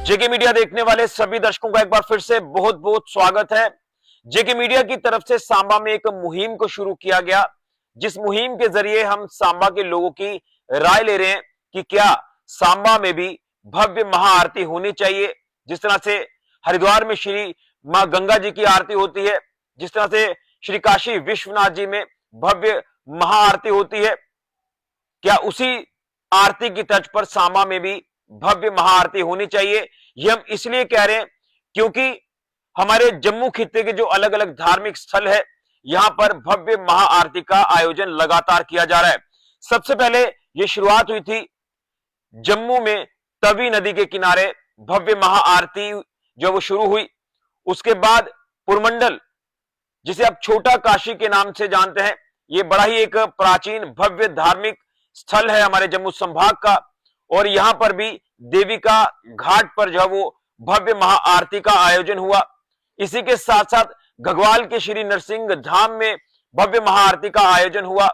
जेके media देखने वाले सभी दर्शकों का एक बार फिर से बहुत बहुत स्वागत है। जेके मीडिया की तरफ से सांबा में एक मुहिम को शुरू किया गया, जिस मुहिम के जरिए हम सांबा के लोगों की राय ले रहे हैं कि क्या सांबा में भी भव्य महाआरती होनी चाहिए। जिस तरह से हरिद्वार में श्री मां गंगा जी की आरती होती है, जिस तरह से श्री काशी विश्वनाथ जी में भव्य महाआरती होती है, क्या उसी आरती की तर्ज पर सांबा में भी भव्य महाआरती होनी चाहिए। ये हम इसलिए कह रहे हैं क्योंकि हमारे जम्मू खित्ते के जो अलग अलग धार्मिक स्थल है, यहां पर भव्य महाआरती का आयोजन लगातार किया जा रहा है। सबसे पहले ये शुरुआत हुई थी जम्मू में तवी नदी के किनारे, भव्य महाआरती जो वो शुरू हुई। उसके बाद पुरमंडल, जिसे आप छोटा काशी के नाम से जानते हैं, ये बड़ा ही एक प्राचीन भव्य धार्मिक स्थल है हमारे जम्मू संभाग का, और यहां पर भी देविका घाट पर जो है वो भव्य महाआरती का आयोजन हुआ। इसी के साथ साथ घगवाल के श्री नरसिंह धाम में भव्य महाआरती का आयोजन हुआ,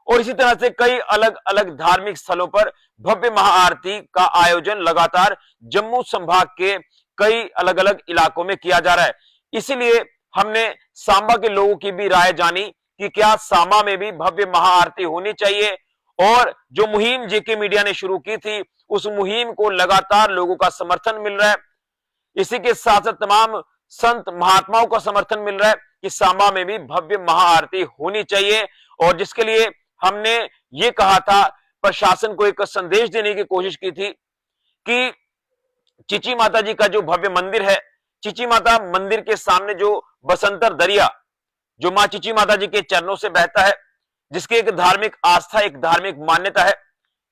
और इसी तरह से कई अलग अलग धार्मिक स्थलों पर भव्य महाआरती का आयोजन लगातार जम्मू संभाग के कई अलग अलग इलाकों में किया जा रहा है। इसीलिए हमने सांबा के लोगों की भी राय जानी कि क्या सांबा में भी भव्य महाआरती होनी चाहिए, और जो मुहिम जेके मीडिया ने शुरू की थी उस मुहिम को लगातार लोगों का समर्थन मिल रहा है। इसी के साथ साथ तमाम संत महात्माओं का समर्थन मिल रहा है कि सांबा में भी भव्य महाआरती होनी चाहिए, और जिसके लिए हमने ये कहा था, प्रशासन को एक संदेश देने की कोशिश की थी कि चिची माता जी का जो भव्य मंदिर है, चिची माता मंदिर के सामने जो बसंतर दरिया, जो मां चिची माता जी के चरणों से बहता है, जिसकी एक धार्मिक आस्था, एक धार्मिक मान्यता है।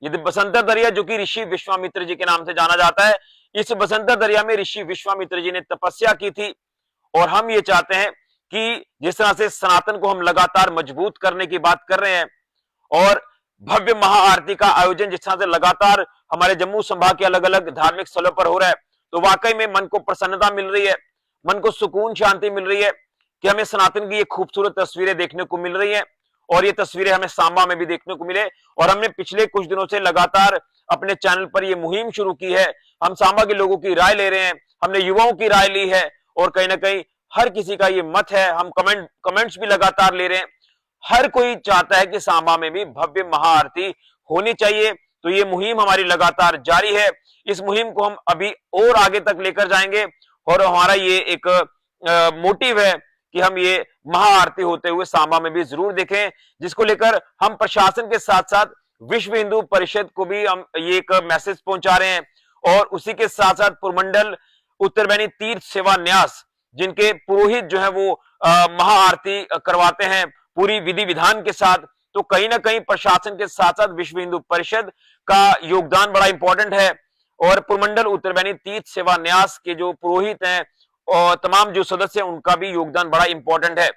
ये बसंतर दरिया जो कि ऋषि विश्वामित्र जी के नाम से जाना जाता है, इस बसंतर दरिया में ऋषि विश्वामित्र जी ने तपस्या की थी, और हम ये चाहते हैं कि जिस तरह से सनातन को हम लगातार मजबूत करने की बात कर रहे हैं, और भव्य महाआरती का आयोजन जिस तरह से लगातार हमारे जम्मू संभाग के अलग अलग धार्मिक स्थलों पर हो रहा है, तो वाकई में मन को प्रसन्नता मिल रही है, मन को सुकून शांति मिल रही है कि हमें सनातन की ये खूबसूरत तस्वीरें देखने को मिल रही हैं, और ये तस्वीरें हमें सांबा में भी देखने को मिले। और हमने पिछले कुछ दिनों से लगातार अपने चैनल पर ये मुहिम शुरू की है। हम सांबा के लोगों की राय ले रहे हैं, हमने युवाओं की राय ली है, और कहीं ना कहीं हर किसी का ये मत है। हम कमेंट्स भी लगातार ले रहे हैं। हर कोई चाहता है कि सांबा में भी भव्य महाआरती होनी चाहिए। तो ये मुहिम हमारी लगातार जारी है। इस मुहिम को हम अभी और आगे तक लेकर जाएंगे, और हमारा ये एक मोटिव है कि हम ये महाआरती होते हुए सांबा में भी जरूर देखें, जिसको लेकर हम प्रशासन के साथ साथ विश्व हिंदू परिषद को भी हम ये एक मैसेज पहुंचा रहे हैं, और उसी के साथ साथ पुरमंडल उत्तरबैनी तीर्थ सेवा न्यास, जिनके पुरोहित जो है वो महाआरती करवाते हैं पूरी विधि विधान के साथ। तो कहीं ना कहीं प्रशासन के साथ साथ विश्व हिंदू परिषद का योगदान बड़ा इंपॉर्टेंट है, और पुरमंडल उत्तरबैनी तीर्थ सेवा न्यास के जो पुरोहित हैं और तमाम जो सदस्य हैं, उनका भी योगदान बड़ा इंपॉर्टेंट है।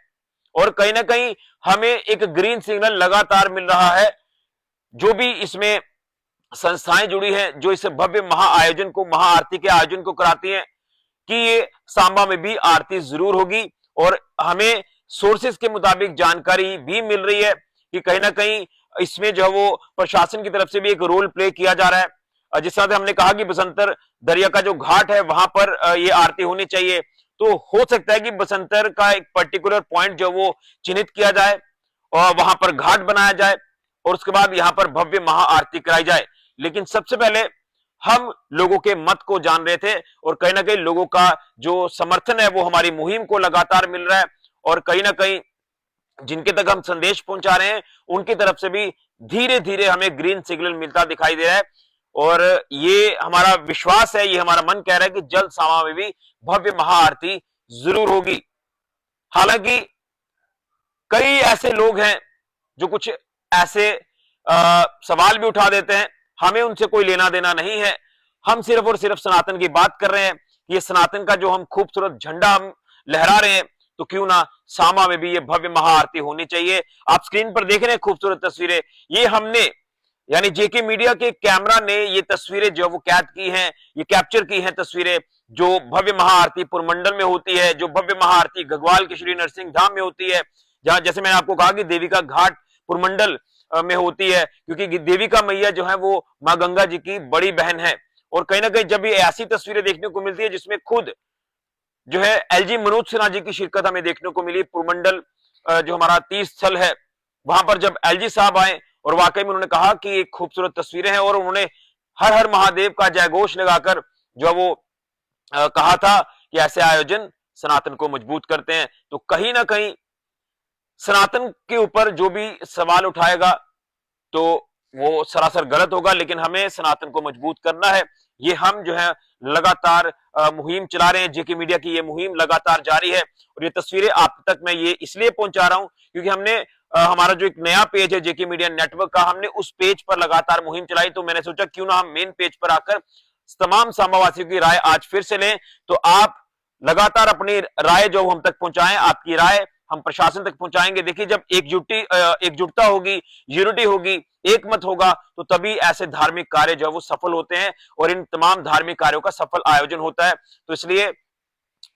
और कहीं ना कहीं हमें एक ग्रीन सिग्नल लगातार मिल रहा है, जो भी इसमें संस्थाएं जुड़ी हैं, जो इस भव्य महाआयोजन को, महाआरती के आयोजन को कराती हैं, कि ये सांबा में भी आरती जरूर होगी। और हमें सोर्सेस के मुताबिक जानकारी भी मिल रही है कि कहीं ना कहीं इसमें जो है वो प्रशासन की तरफ से भी एक रोल प्ले किया जा रहा है। जिस तरह से हमने कहा कि बसंतर दरिया का जो घाट है वहां पर ये आरती होनी चाहिए, तो हो सकता है कि बसंतर का एक पर्टिकुलर पॉइंट जो वो चिन्हित किया जाए, और वहां पर घाट बनाया जाए, और उसके बाद यहां पर भव्य महाआरती कराई जाए। लेकिन सबसे पहले हम लोगों के मत को जान रहे थे, और कहीं ना कहीं लोगों का जो समर्थन है वो हमारी मुहिम को लगातार मिल रहा है, और कहीं ना कहीं जिनके तक हम संदेश पहुंचा रहे हैं उनकी तरफ से भी धीरे धीरे हमें ग्रीन सिग्नल मिलता दिखाई दे रहा है। और ये हमारा विश्वास है, ये हमारा मन कह रहा है कि जल्द सांबा में भी भव्य महाआरती जरूर होगी। हालांकि कई ऐसे लोग हैं जो कुछ ऐसे सवाल भी उठा देते हैं, हमें उनसे कोई लेना देना नहीं है। हम सिर्फ और सिर्फ सनातन की बात कर रहे हैं। ये सनातन का जो हम खूबसूरत झंडा हम लहरा रहे हैं, तो क्यों ना सांबा में भी ये भव्य महाआरती होनी चाहिए। आप स्क्रीन पर देख रहे हैं खूबसूरत तस्वीरें, ये हमने यानी जेके मीडिया के कैमरा ने ये तस्वीरें जो वो कैद की हैं, ये कैप्चर की हैं तस्वीरें, जो भव्य महाआरती पुरमंडल में होती है, जो भव्य महाआरती घगवाल के श्री नरसिंह धाम में होती है, जहां जैसे मैंने आपको कहा कि देविका घाट पुरमंडल में होती है, क्योंकि देविका मैया जो है वो मां गंगा जी की बड़ी बहन है, और कहीं ना कहीं जब ये ऐसी तस्वीरें देखने को मिलती है जिसमें खुद जो है एलजी मनोज सिन्हा जी की शिरकत हमें देखने को मिली, पुरमंडल जो हमारा तीर्थ स्थल है वहां पर जब एलजी साहब आए और वाकई में उन्होंने कहा कि एक खूबसूरत तस्वीरें हैं और उन्होंने हर हर महादेव का जयघोष लगाकर जो वो कहा था कि ऐसे आयोजन सनातन को मजबूत करते हैं। तो कहीं ना कहीं सनातन के ऊपर जो भी सवाल उठाएगा तो वो सरासर गलत होगा, लेकिन हमें सनातन को मजबूत करना है। ये हम जो है लगातार मुहिम चला रहे हैं, जेके मीडिया की ये मुहिम लगातार जारी है और ये तस्वीरें आप तक मैं ये इसलिए पहुंचा रहा हूं क्योंकि हमने हमारा जो एक नया पेज है जेके मीडिया नेटवर्क का, हमने उस पेज पर लगातार मुहिम चलाई। तो मैंने सोचा क्यों ना हम मेन पेज पर आकर तमाम सांबा वासियों की राय आज फिर से लें। तो आप लगातार अपनी राय जो हम तक पहुंचाएं, आपकी राय हम प्रशासन तक पहुंचाएंगे। देखिए जब एकजुटता होगी, यूनिटी होगी, एक मत होगा तो तभी ऐसे धार्मिक कार्य जो है वो सफल होते हैं और इन तमाम धार्मिक कार्यों का सफल आयोजन होता है। तो इसलिए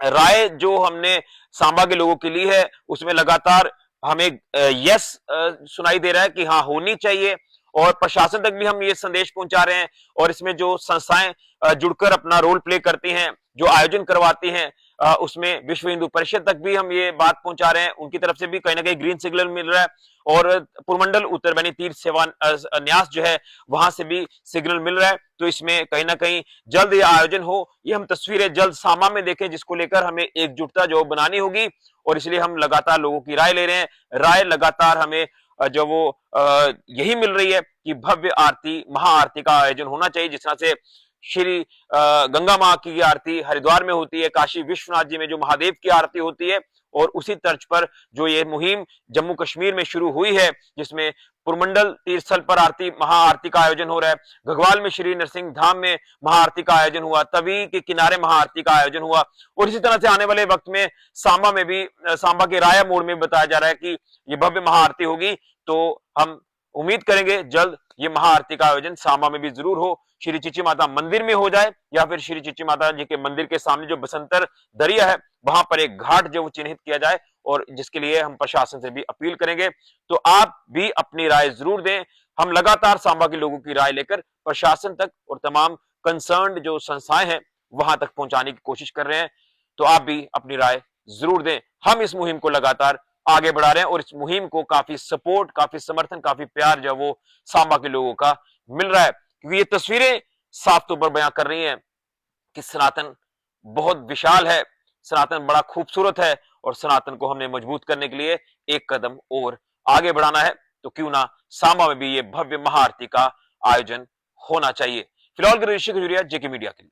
राय जो हमने सांबा के लोगों के लिए है उसमें लगातार हमें यस सुनाई दे रहा है कि हाँ होनी चाहिए और प्रशासन तक भी हम ये संदेश पहुंचा रहे हैं। और इसमें जो संस्थाएं जुड़कर अपना रोल प्ले करती हैं, जो आयोजन करवाती हैं, उसमें विश्व हिंदू परिषद तक भी हम ये बात पहुंचा रहे हैं, उनकी तरफ से भी कहीं ना कहीं ग्रीन सिग्नल मिल रहा है और पुरमंडल उत्तरबैनी तीर्थ सेवा न्यास जो है वहां से भी सिग्नल मिल रहा है। तो इसमें कहीं ना कहीं जल्द ये आयोजन हो, ये हम तस्वीरें जल्द सांबा में देखें, जिसको लेकर हमें एकजुटता जो बनानी होगी और इसलिए हम लगातार लोगों की राय ले रहे हैं। राय लगातार हमें जो वो यही मिल रही है कि भव्य आरती, महाआरती का आयोजन होना चाहिए। जिस तरह से श्री गंगा मां की आरती हरिद्वार में होती है, काशी विश्वनाथ जी में जो महादेव की आरती होती है, और उसी तर्ज पर जो ये मुहिम जम्मू कश्मीर में शुरू हुई है जिसमें पुरमंडल तीर्थ स्थल पर आरती महाआरती का आयोजन हो रहा है, घगवाल में श्री नरसिंह धाम में महाआरती का आयोजन हुआ, तवी के किनारे महाआरती का आयोजन हुआ और इसी तरह से आने वाले वक्त में सांबा में भी, सांबा के राया मोड़ में बताया जा रहा है कि ये भव्य महाआरती होगी। तो हम उम्मीद करेंगे जल्द ये महाआरती का आयोजन सांबा में भी जरूर हो, श्री चीची माता मंदिर में हो जाए या फिर श्री चीची माता जी के मंदिर के सामने जो बसंतर दरिया है वहां पर एक घाट जो चिन्हित किया जाए, और जिसके लिए हम प्रशासन से भी अपील करेंगे। तो आप भी अपनी राय जरूर दें। हम लगातार सांबा के लोगों की राय लेकर प्रशासन तक और तमाम कंसर्न्ड जो संस्थाएं हैं वहां तक पहुंचाने की कोशिश कर रहे हैं। तो आप भी अपनी राय जरूर दें। हम इस मुहिम को लगातार आगे बढ़ा रहे हैं और इस मुहिम को काफी सपोर्ट, काफी समर्थन, काफी प्यार जो वो सांबा के लोगों का मिल रहा है, क्योंकि ये तस्वीरें साफ तौर पर बयां कर रही हैं कि सनातन बहुत विशाल है, सनातन बड़ा खूबसूरत है और सनातन को हमने मजबूत करने के लिए एक कदम और आगे बढ़ाना है। तो क्यों ना सांबा में भी ये भव्य महाआरती का आयोजन होना चाहिए। फिलहाल ऋषि खजूरिया, जेके मीडिया के लिए।